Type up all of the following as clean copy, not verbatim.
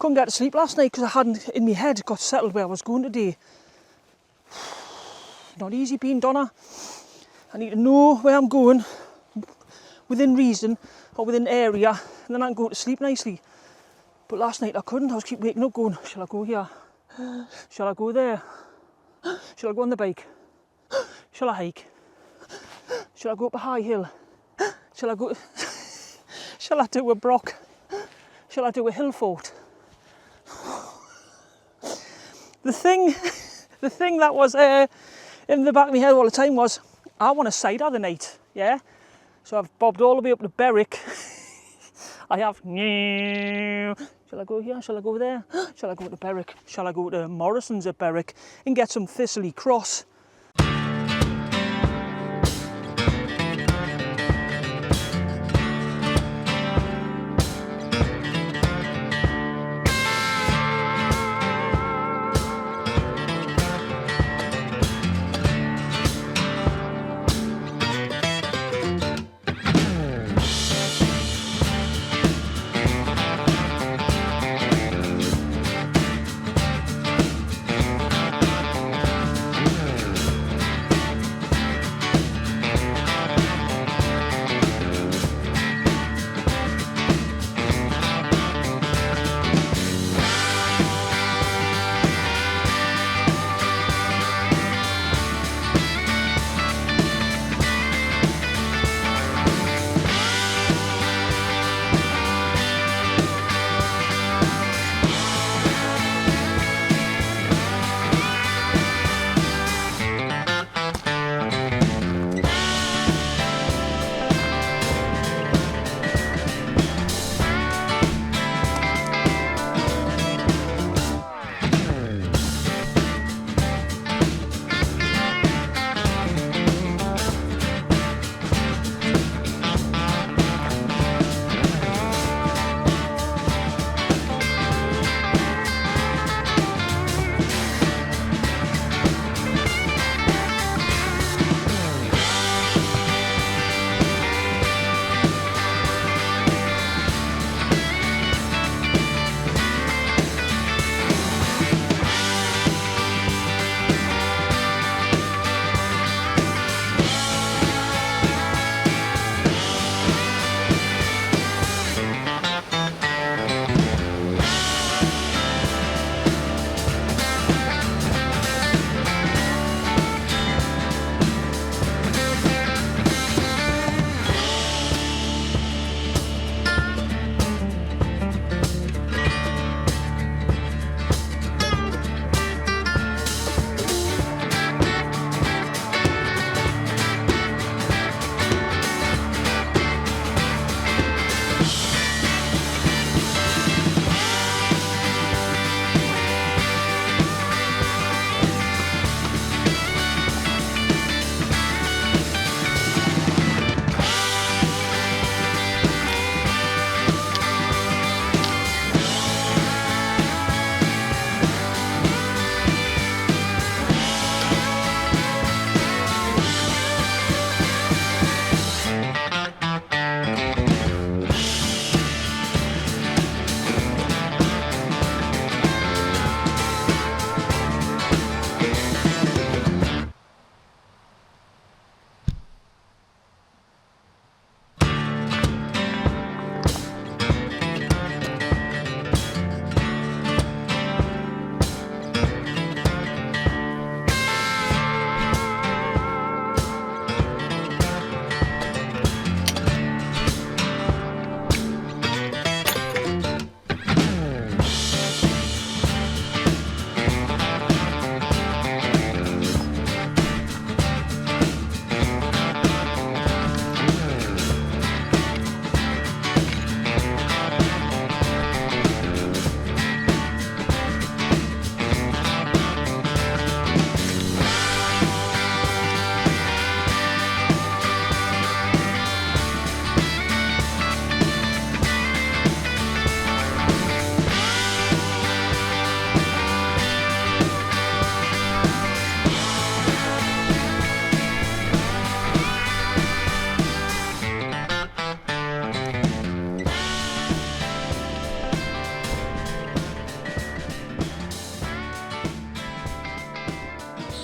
Couldn't get to sleep last night because I hadn't, in my head, got settled where I was going today. Not easy being Donna. I need to know where I'm going, within reason, or within area, and then I can go to sleep nicely. But last night I couldn't. I was keep waking up going, shall I go here? Shall I go there? Shall I go on the bike? Shall I hike? Shall I go up a high hill? Shall I go... Shall I do a broch? Shall I do a hillfort? The thing that was in the back of my head all the time was, I want a cider the night, yeah? So I've bobbed all the way up to Berwick. I have... Shall I go here? Shall I go there? Shall I go to Berwick? Shall I go to Morrison's at Berwick and get some Thistly Cross?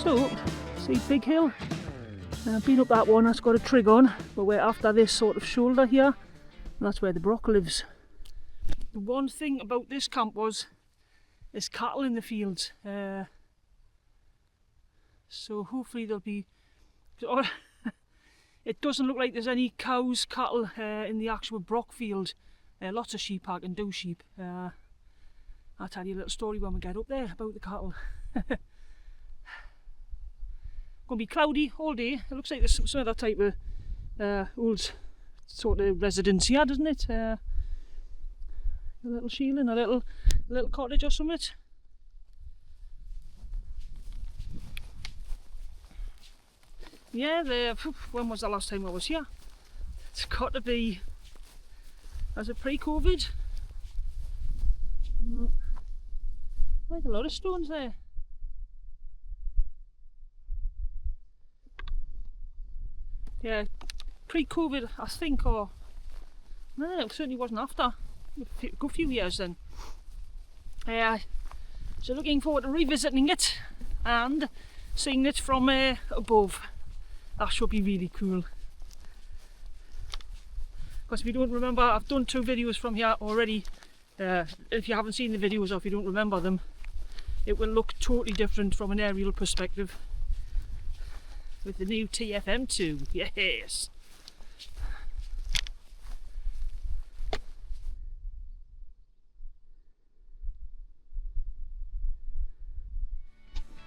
So, see Big Hill? Been up that one, that's got a trig on, but we're after this sort of shoulder here, and that's where the Broch lives. The one thing about this camp was there's cattle in the fields, so hopefully there'll be... It doesn't look like there's any cows, cattle in the actual Broch field. Lots of sheep, I can do sheep. I'll tell you a little story when we get up there about the cattle. Going to be cloudy all day. It looks like there's some other type of old sort of residence here, doesn't it? A little shieling, a little cottage or something. Yeah, when was the last time I was here? It's got to be, was it pre-COVID? Quite a lot of stones there. Yeah, pre-COVID I think, or no, it certainly wasn't after. A good few years then. So looking forward to revisiting it and seeing it from above. That should be really cool. Because if you don't remember, I've done 2 videos from here already. If you haven't seen the videos or if you don't remember them, it will look totally different from an aerial perspective with the new TFM2. Yes!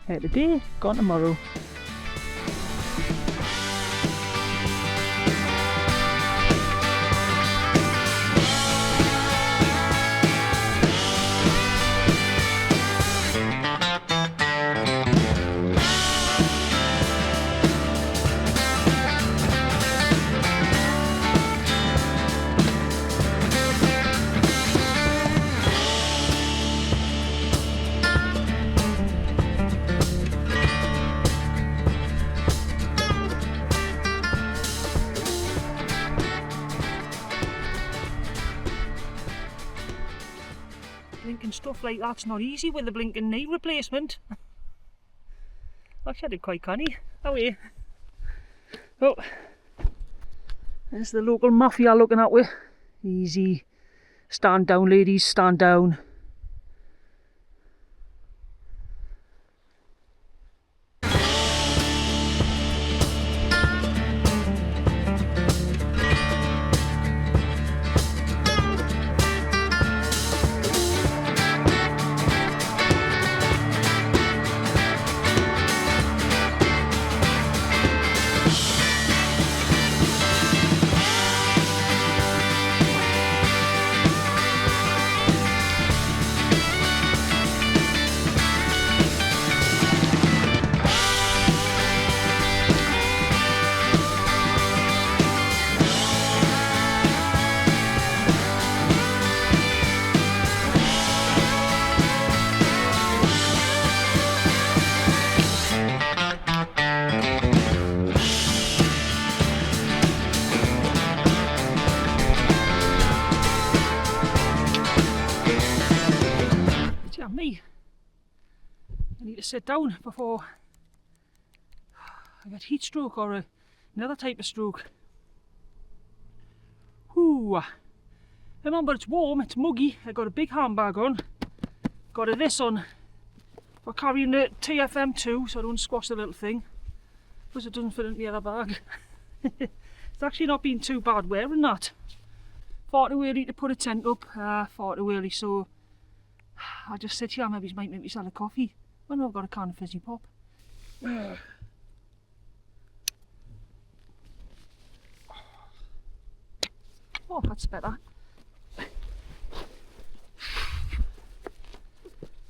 Here today, gone tomorrow. Blinking stuff like that's not easy with the blinking knee replacement. Actually I did quite canny. Away. Oh, there's the local mafia looking at me. Easy. Stand down ladies, stand down. I need to sit down before I get heat stroke or another type of stroke. Whoo! Remember, it's warm, it's muggy. I got a big handbag on. Got this on for carrying the TFM2 so I don't squash the little thing. Plus it doesn't fit into the other bag. It's actually not been too bad wearing that. Far too early to put a tent up, far too early, so I'll just sit here, maybe might make myself a coffee when I've got a can of fizzy pop. Oh, that's better.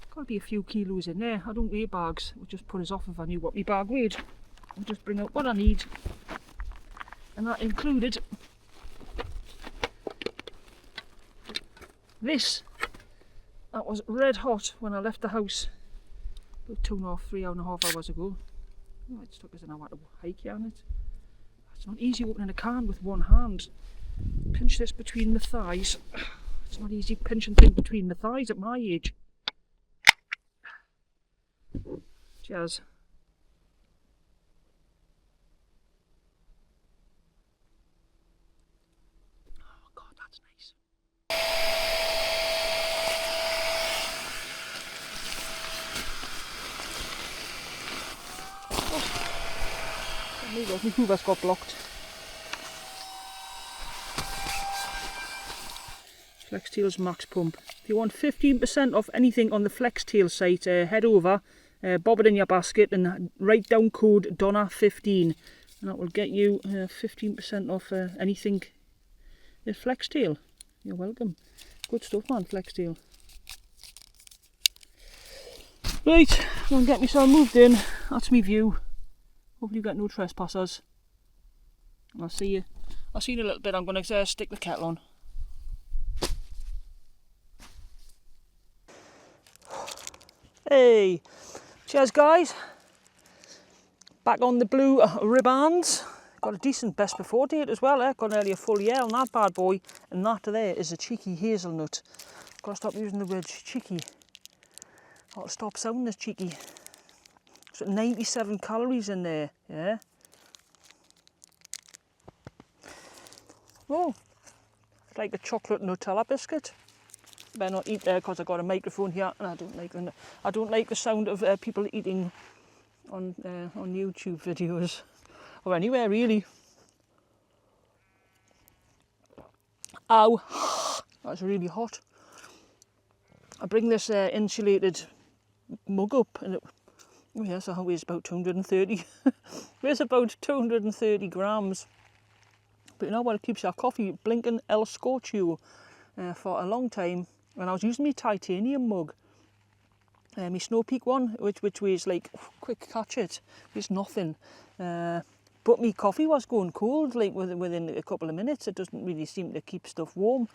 Got to be a few kilos in there. I don't weigh bags. It would just put us off if I knew what my bag weighed. I'll just bring out what I need. And that included this. That was red hot when I left the house about 3.5 hours ago. Oh, it took us an hour to hike on it. It's not easy opening a can with one hand. Pinch this between the thighs. It's not easy pinching things between the thighs at my age. Cheers. There you go, my hoover's got blocked. Flextail's max pump. If you want 15% off anything on the Flextail site, head over, bob it in your basket and write down code DONNA15 and that will get you 15% off anything with Flextail. You're welcome. Good stuff, man, Flextail. Right, I'm going to get myself moved in. That's my view. Hopefully you got no trespassers. I'll see you in a little bit. I'm going to stick the kettle on. Hey, cheers guys. Back on the Blue Riband. Got a decent best before date as well. Got nearly a full year on that bad boy. And that there is a cheeky hazelnut. Got to stop using the word cheeky. Got to stop sounding as cheeky. So 97 calories in there, yeah. Oh, it's like a chocolate Nutella biscuit. Better not eat there because I've got a microphone here and I don't like the sound of people eating on YouTube videos or anywhere really. Ow, that's really hot. I bring this insulated mug up and it, oh yes, it weighs about 230. Weighs about 230 grams. But you know what, it keeps your coffee blinking El Scorcho for a long time. When I was using my titanium mug, my Snow Peak one, which weighs like, quick catch it, weighs nothing. But my coffee was going cold like within a couple of minutes. It doesn't really seem to keep stuff warm.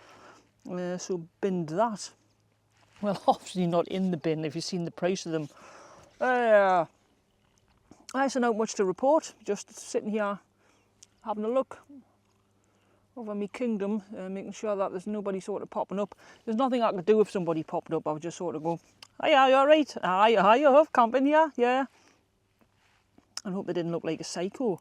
So binned that. Well, obviously not in the bin if you've seen the price of them. I said not much to report, just sitting here having a look over my kingdom, making sure that there's nobody sort of popping up. There's nothing I could do if somebody popped up. I would just sort of go, "Hiya, you alright? Hi, you have camping here? Yeah." And hope they didn't look like a psycho.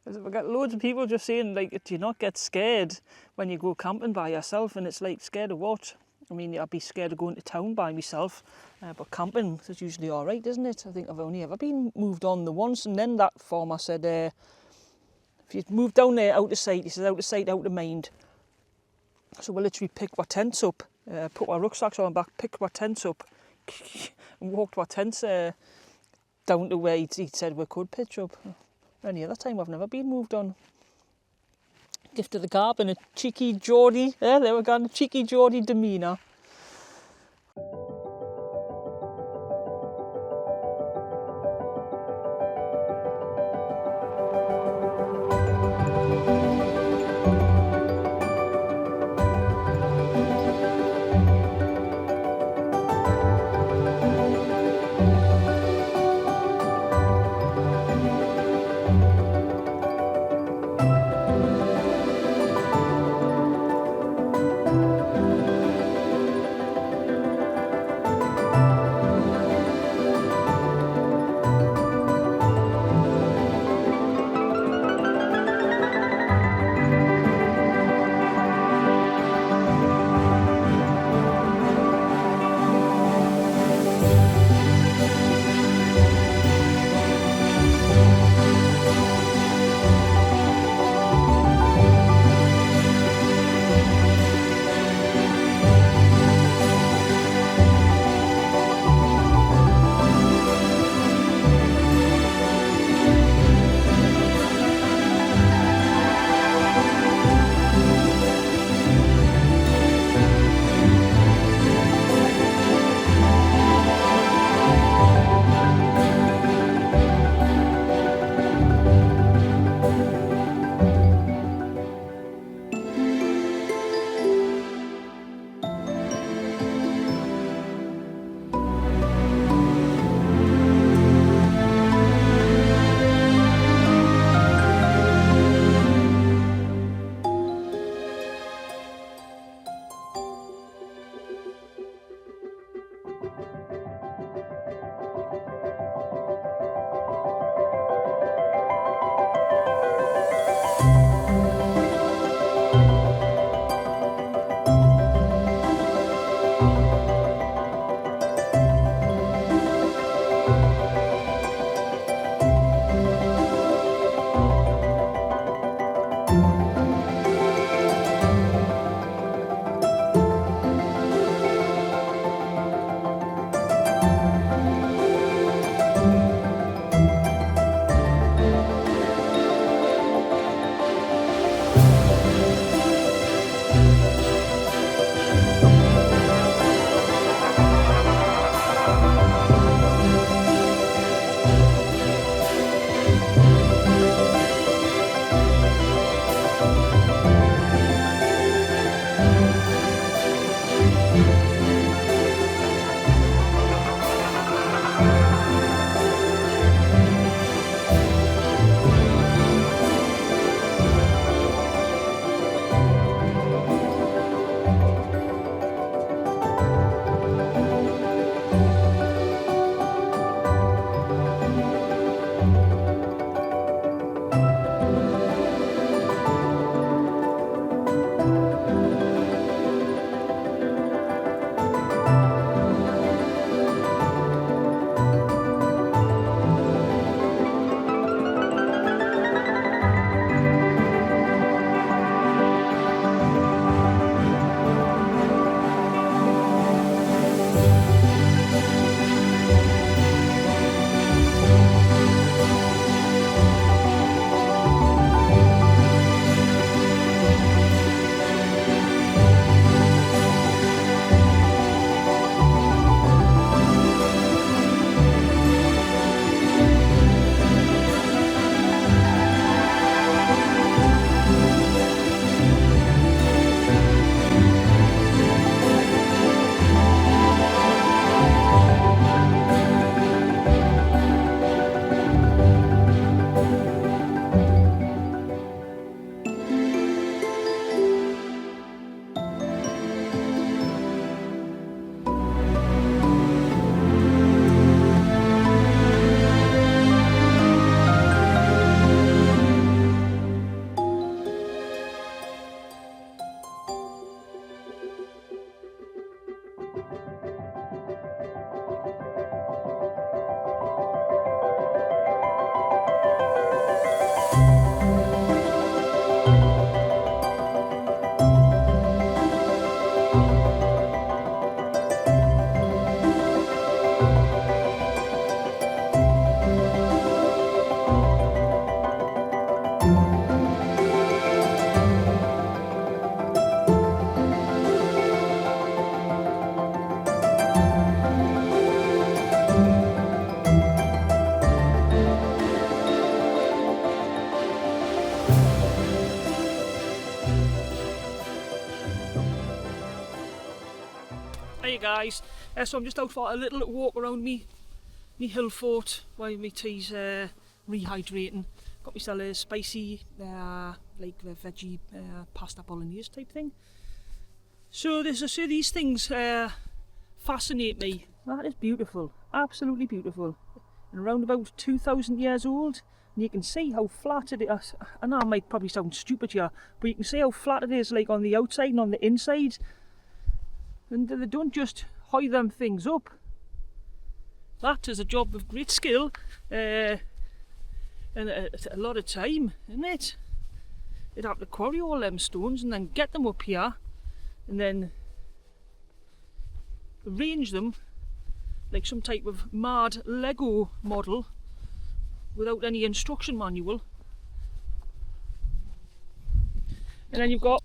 Because I get loads of people just saying, like, do you not get scared when you go camping by yourself? And it's like, scared of what? I mean, I'd be scared of going to town by myself, but camping is usually all right, isn't it? I think I've only ever been moved on the once, and then that farmer said, if you move down there out of sight, he says, out of sight, out of mind. So we literally picked our tents up, put our rucksacks on back, picked our tents up, and walked our tents down to where he said we could pitch up. Any other time I've never been moved on. Gift of the gab and a cheeky Geordie, there we go, a cheeky Geordie demeanour. Hey guys, so I'm just out for a little walk around me hillfort while my tea's rehydrating. Got myself a spicy like a veggie pasta bolognese type thing. So these things fascinate me. That is beautiful, absolutely beautiful. And around about 2,000 years old, and you can see how flat it is. I know I might probably sound stupid here, but you can see how flat it is, like on the outside and on the inside. And they don't just hoy them things up. That is a job of great skill and a lot of time, isn't it? You'd have to quarry all them stones and then get them up here and then arrange them like some type of mad Lego model without any instruction manual. And then you've got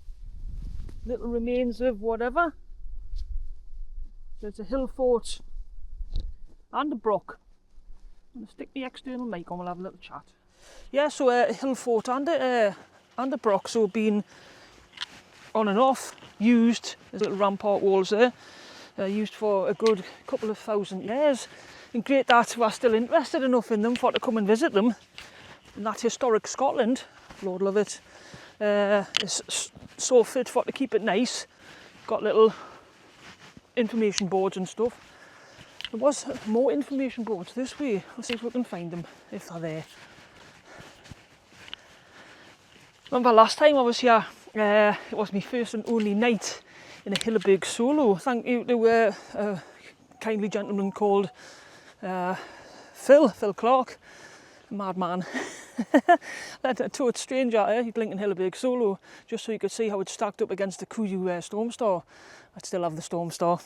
little remains of whatever. There's a hillfort and a broch. I'm going to stick the external mic on, we'll have a little chat. Yeah, so a hillfort and a broch, so been on and off, used, there's little rampart walls there, used for a good couple of 1,000 years. And great that we're still interested enough in them for to come and visit them. And that historic Scotland, Lord love it, is so fit for to keep it nice. Got little information boards and stuff. There was more information boards this way. Let's see if we can find them, if they're there. Remember last time I was here, it was my first and only night in a Hillerberg solo. Thank you to a kindly gentleman called Phil Clark, a madman. To a stranger, he blinking Hillerberg solo, just so you could see how it stacked up against the Kuju Stormstar. I still have the Stormstar.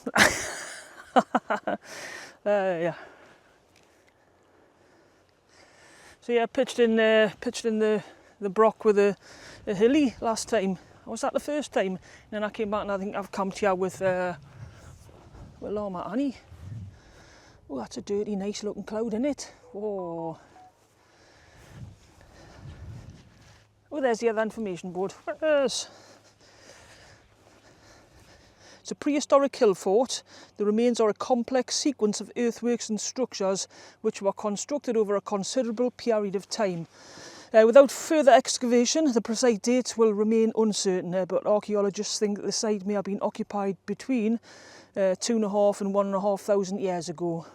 Yeah. So yeah, pitched in the broch with a hilly last time. I was that the first time, and then I came back and I think I've camped here with Llama Annie. Oh, that's a dirty, nice looking cloud, isn't it? Oh. Oh, there's the other information board. It's a prehistoric hillfort. The remains are a complex sequence of earthworks and structures which were constructed over a considerable period of time. Without further excavation, the precise date will remain uncertain, but archaeologists think that the site may have been occupied between 2,500 and 1,500 years ago.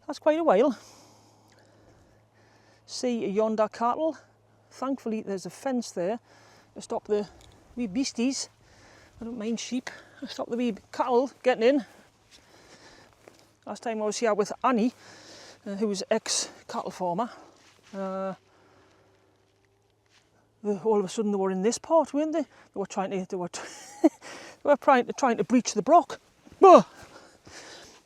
That's quite a while. See yonder cattle. Thankfully there's a fence there to stop the wee beasties. I don't mind sheep. I stop the wee cattle getting in. Last time I was here with Annie, who was ex-cattle farmer. All of a sudden they were in this part, weren't they? They were trying to breach the broch. And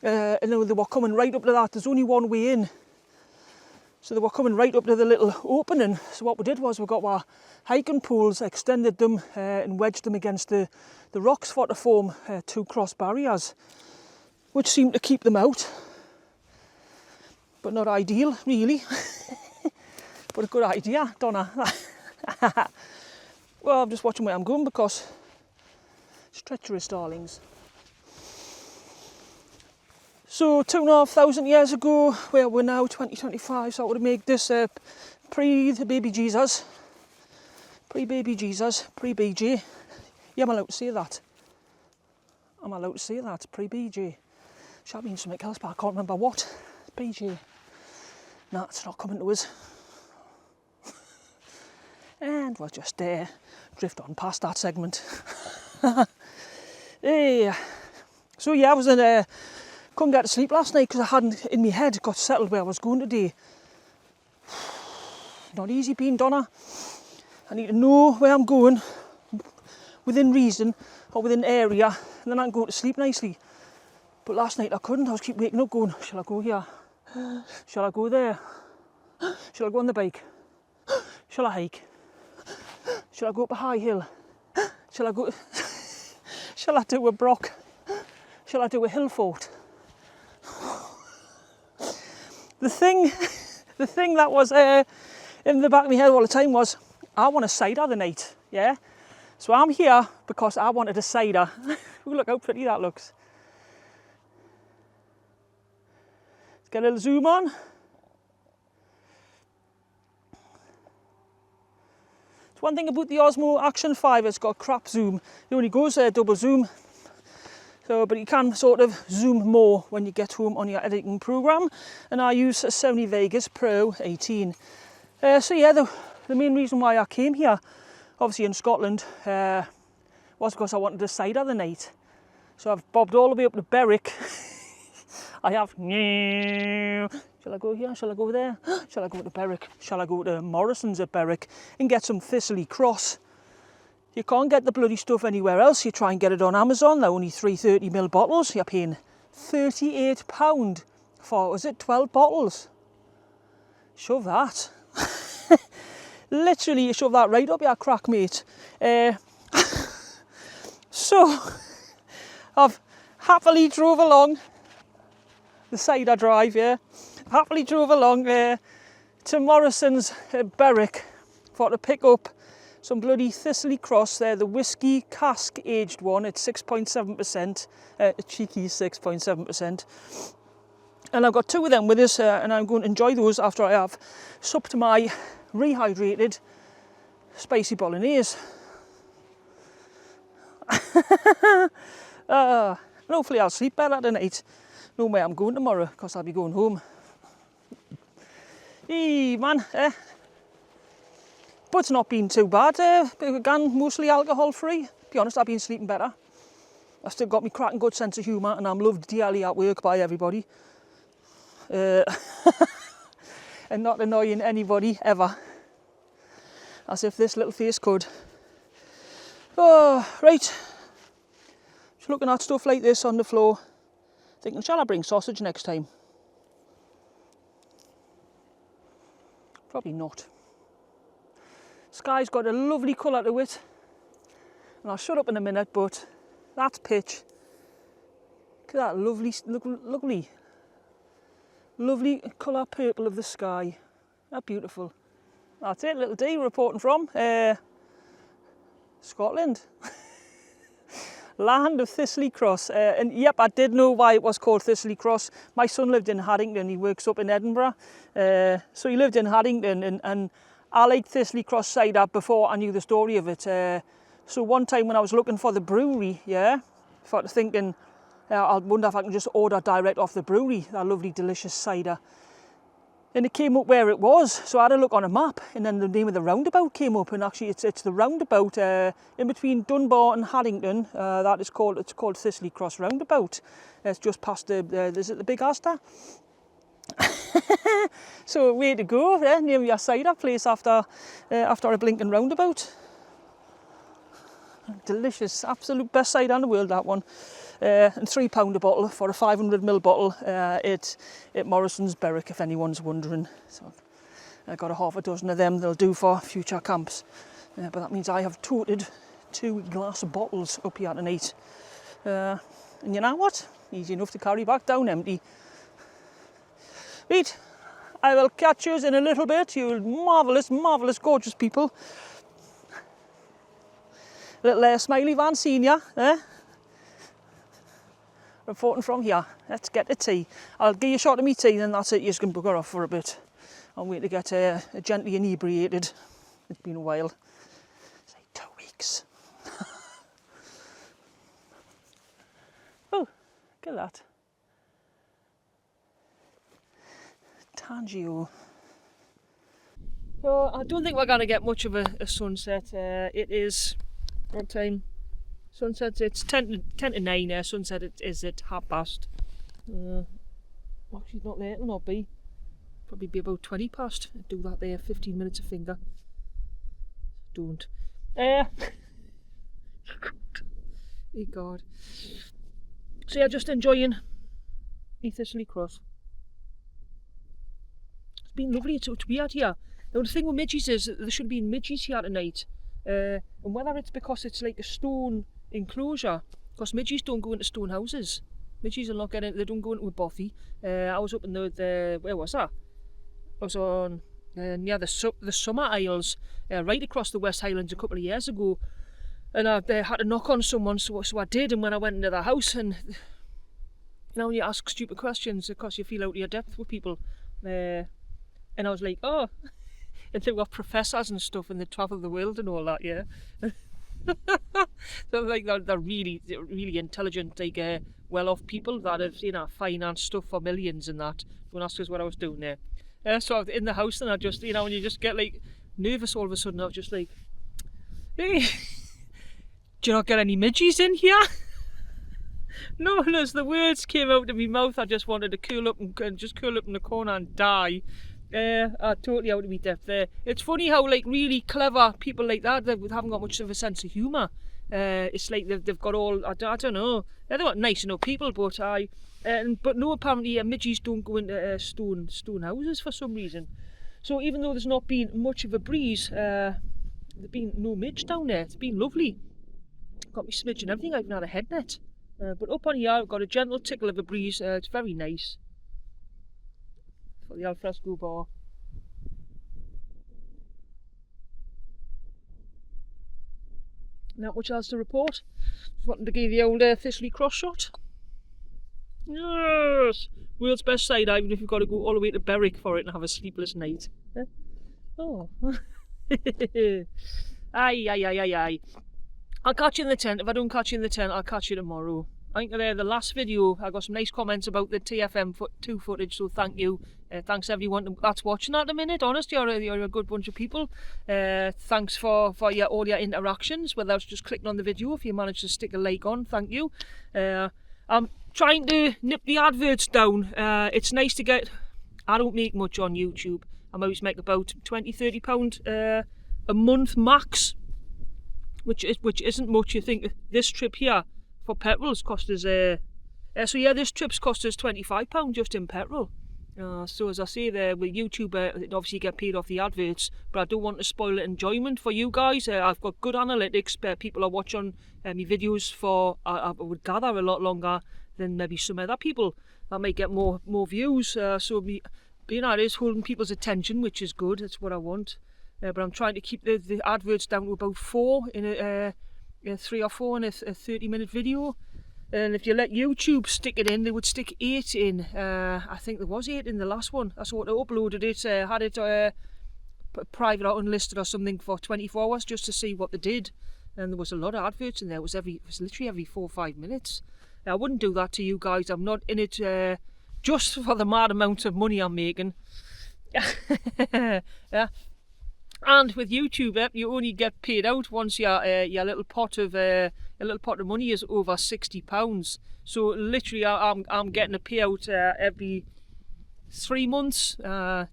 then they were coming right up to that. There's only one way in. So they were coming right up to the little opening. So what we did was we got our hiking poles, extended them and wedged them against the rocks for to form 2 cross barriers, which seemed to keep them out. But not ideal, really. But a good idea, don't I? Well, I'm just watching where I'm going because it's treacherous, darlings. So 2,500 years ago, well, we're now 2025, so I would make this pre the baby Jesus, pre-baby Jesus, pre-BJ. Yeah, I'm allowed to say that. I'm allowed to say that, pre-BJ. Should mean something else, but I can't remember what. BJ. No, it's not coming to us. And we'll just drift on past that segment. Yeah. So yeah, I was in couldn't get to sleep last night because I hadn't in my head got settled where I was going today. Not easy being Donna. I need to know where I'm going within reason or within area, and then I can go to sleep nicely. But last night I couldn't. I was keep waking up going, shall I go here? Shall I go there? Shall I go on the bike? Shall I hike? Shall I go up a high hill? Shall I go? Shall I do a broch? Shall I do a hillfort? The thing that was in the back of my head all the time was, I want a cider the night, yeah? So I'm here because I wanted a cider. Look how pretty that looks. Let's get a little zoom on. It's one thing about the Osmo Action 5, it's got crap zoom. It only goes double zoom. So, but you can sort of zoom more when you get home on your editing program. And I use a Sony Vegas Pro 18. So yeah, the main reason why I came here, obviously in Scotland, was because I wanted a cider the night. So I've bobbed all the way up to Berwick. I have. Shall I go here? Shall I go there? Shall I go to Berwick? Shall I go to Morrison's at Berwick and get some Thistly Cross? You can't get the bloody stuff anywhere else. You try and get it on Amazon. They're only 330ml bottles. You're paying £38 for, was it 12 bottles? Shove that. Literally, you shove that right up your crack, mate. So, I've happily drove along the cider drive, yeah. Happily drove along to Morrison's at Berwick for to pick up some bloody Thistly Cross there, the whisky cask aged one. It's 6.7%, a cheeky 6.7%. And I've got two of them with us, and I'm going to enjoy those after I have supped my rehydrated spicy bolognese. And hopefully I'll sleep better tonight. No way I'm going tomorrow, because I'll be going home. Hey man, but it's not been too bad. Again, mostly alcohol free. To be honest, I've been sleeping better. I've still got my cracking good sense of humour, and I'm loved dearly at work by everybody. And not annoying anybody ever. As if this little face could. Oh, right. Just looking at stuff like this on the floor, thinking, shall I bring sausage next time? Probably not. Sky's got a lovely colour to it, and I'll shut up in a minute, but that's pitch. Look at that lovely colour purple of the sky. That's beautiful. That's it, little D reporting from Scotland. Land of Thistly Cross. And yep, I did know why it was called Thistly Cross. My son lived in Haddington, he works up in Edinburgh. So he lived in Haddington, and I liked Thistly Cross cider before I knew the story of it. So one time when I was looking for the brewery, yeah, I thinking, I wonder if I can just order direct off the brewery, that lovely delicious cider. And it came up where it was, so I had a look on a map, and then the name of the roundabout came up, and actually it's the roundabout in between Dunbar and Haddington. It's called Thistly Cross Roundabout. It's just past is it the Big Astor? So way to go, yeah, name your cider place after a blinking roundabout. Delicious, absolute best cider in the world, that one. And £3 a bottle for a 500ml bottle at Morrison's Berwick, if anyone's wondering. So I got a half a dozen of them. They'll do for future camps. But that means I have toted 2 glass bottles up here tonight. And you know what? Easy enough to carry back down empty. Right, I will catch you in a little bit, you marvellous, marvellous, gorgeous people. Little Smiley Van Senior, reporting from here. Let's get the tea. I'll give you a shot of me tea, then that's it. You can bugger off for a bit. I'm waiting to get gently inebriated. It's been a while. It's like 2 weeks. Oh, look at that. Tangio. So I don't think we're going to get much of a sunset. It is, what time? Sunset, it's 10 to 9, sunset is at past. Actually not late, it'll not be. Probably be about 20 past. Do that there, 15 minutes a finger. Don't. Oh God. So yeah, just enjoying the Thistly Cross. It's been lovely to be out here. Now the thing with midges is that there should be midges here tonight. And whether it's because it's like a stone enclosure, because midges don't go into stone houses. Midges will not get in, they don't go into a bothy. I was up in the where was that? I was on near the Summer Isles, right across the West Highlands a couple of years ago, And I had to knock on someone, so I did. And when I went into the house, and when you ask stupid questions, of course you feel out of your depth with people. And I was like, oh, and they've got professors and stuff, and they travel the world and all that, yeah. So like they're really intelligent, like well-off people that have financed stuff for millions and that. Don't ask us what I was doing there. So I was in the house, and I just when you just get like nervous all of a sudden, I was just like, hey, do you not get any midgies in here? No, and as the words came out of my mouth, I just wanted to curl up and just curl up in the corner and die. Totally out of my depth there. It's funny how like really clever people like that, they haven't got much of a sense of humour. It's like they've got all, I don't know, they're not nice enough people, but but no, apparently midges don't go into stone houses for some reason. So even though there's not been much of a breeze, there's been no midge down there. It's been lovely. Got me smidge and everything. I even had a head net. But up on here I've got a gentle tickle of a breeze. It's very nice. For the alfresco bar. Not much else to report. Just wanted to give the old Thistly Cross shot. Yes! World's best cider, even if you've got to go all the way to Berwick for it and have a sleepless night. Oh. Aye. I'll catch you in the tent. If I don't catch you in the tent, I'll catch you tomorrow. I think the last video, I got some nice comments about the TFM2 footage, so thank you. Thanks everyone that's watching at the minute. Honest, you're a good bunch of people. Thanks for all your interactions, whether it's just clicking on the video, if you managed to stick a like on, thank you. I'm trying to nip the adverts down. It's nice to get, I don't make much on YouTube. I always make about £20-30 a month max, which isn't much. You think this trip here for petrol's cost us so yeah, this trip's cost us £25 just in petrol. So as I say there, with YouTube, obviously you get paid off the adverts, but I don't want to spoil the enjoyment for you guys. I've got good analytics. People are watching my videos for, I would gather, a lot longer than maybe some other people that might get more views. So being at is holding people's attention, which is good. That's what I want. But I'm trying to keep the adverts down to about 4 in a 3 or 4 in a 30-minute video. And if you let YouTube stick it in, they would stick 8 in. I think there was 8 in the last one. I sort of uploaded it, had it private or unlisted or something for 24 hours just to see what they did. And there was a lot of adverts in there. It was literally every 4 or 5 minutes. I wouldn't do that to you guys. I'm not in it just for the mad amount of money I'm making. Yeah. And with YouTube, you only get paid out once your little pot of money is over £60. So literally, I'm getting a payout every 3 months, 2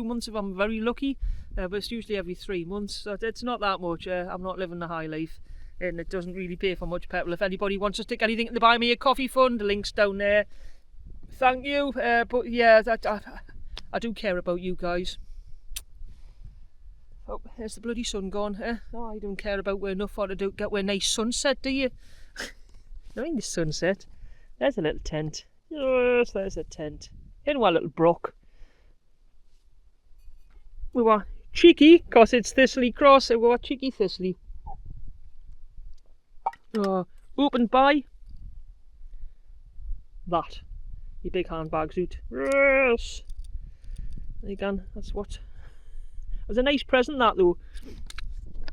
months if I'm very lucky. But it's usually every 3 months, so it's not that much. I'm not living the high life, and it doesn't really pay for much petrol. If anybody wants to stick anything in the Buy Me a Coffee fund, the link's down there. Thank you. But yeah, I do care about you guys. Oh, there's the bloody sun gone. Oh, you don't care about where enough for to get where nice sunset, do you? I mean the sunset. There's a little tent. Yes, there's a tent. In our little broch. We were cheeky, because it's Thistly Cross, and we were cheeky Thistly. Opened by that. Your big handbag suit. Yes. There you go. That's what. It was a nice present, that though.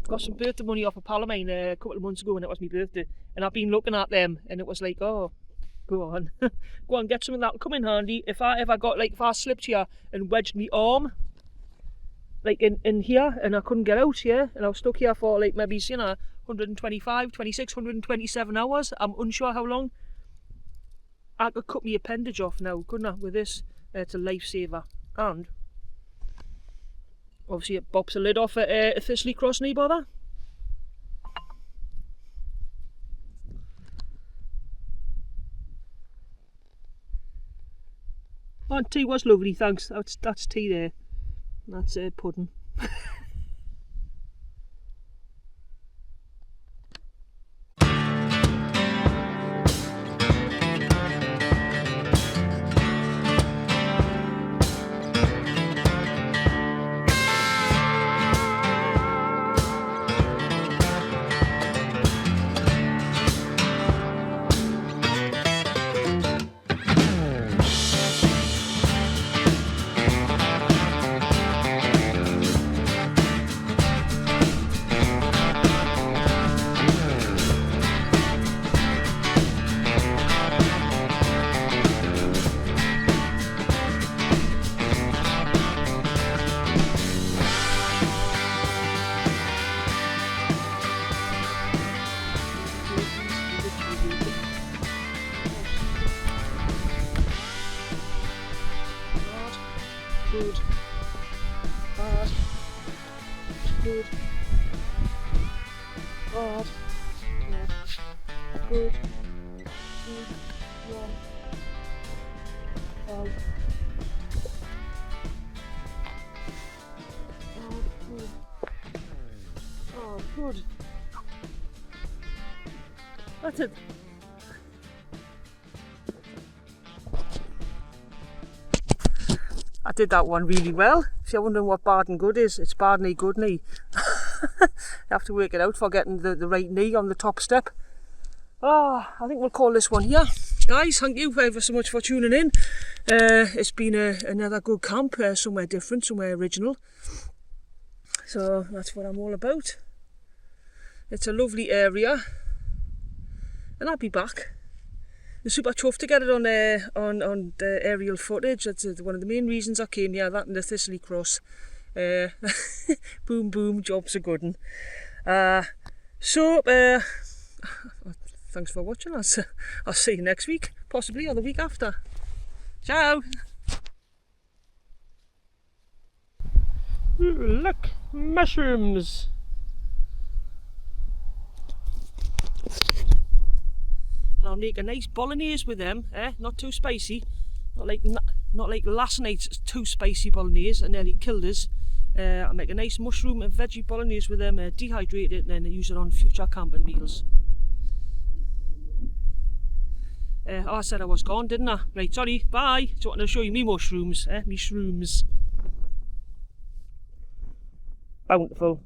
Got some birthday money off a pal of mine a couple of months ago when it was my birthday, and I've been looking at them, and it was like, oh, go on, go on, get something that'll come in handy. If I slipped here and wedged my arm, like in here, and I couldn't get out, yeah, and I was stuck here for like maybe 125, 26, 127 hours. I'm unsure how long. I could cut my appendage off now, couldn't I? With this, it's a lifesaver, and. Obviously it bops a lid off a Thistly Cross, no bother. Oh, tea was lovely, thanks. That's tea there. That's pudding. Good. Bad. Good. Bad. Yeah. Good. 2, 1. Bad. Oh, good. Oh, good. That's it. I did that one really well. If you're wondering what bad and good is, it's bad knee, good knee. You have to work it out for getting the right knee on the top step. I think we'll call this one here. Guys, thank you ever so much for tuning in. It's been another good camp, somewhere different, somewhere original. So that's what I'm all about. It's a lovely area. And I'll be back. I'm super chuffed to get it on the aerial footage. That's one of the main reasons I came here, that and the Thistly Cross. Boom boom, job's a good one. Thanks for watching. I'll see you next week, possibly, or the week after. Ciao! Ooh, look, mushrooms! And I'll make a nice bolognese with them, not too spicy, not like last night's too spicy bolognese and nearly killed us. I'll make a nice mushroom and veggie bolognese with them, dehydrate it and then use it on future camping meals. I said I was gone, didn't I? Right, sorry, bye. Just wanted to show you me mushrooms, me shrooms. Bountiful.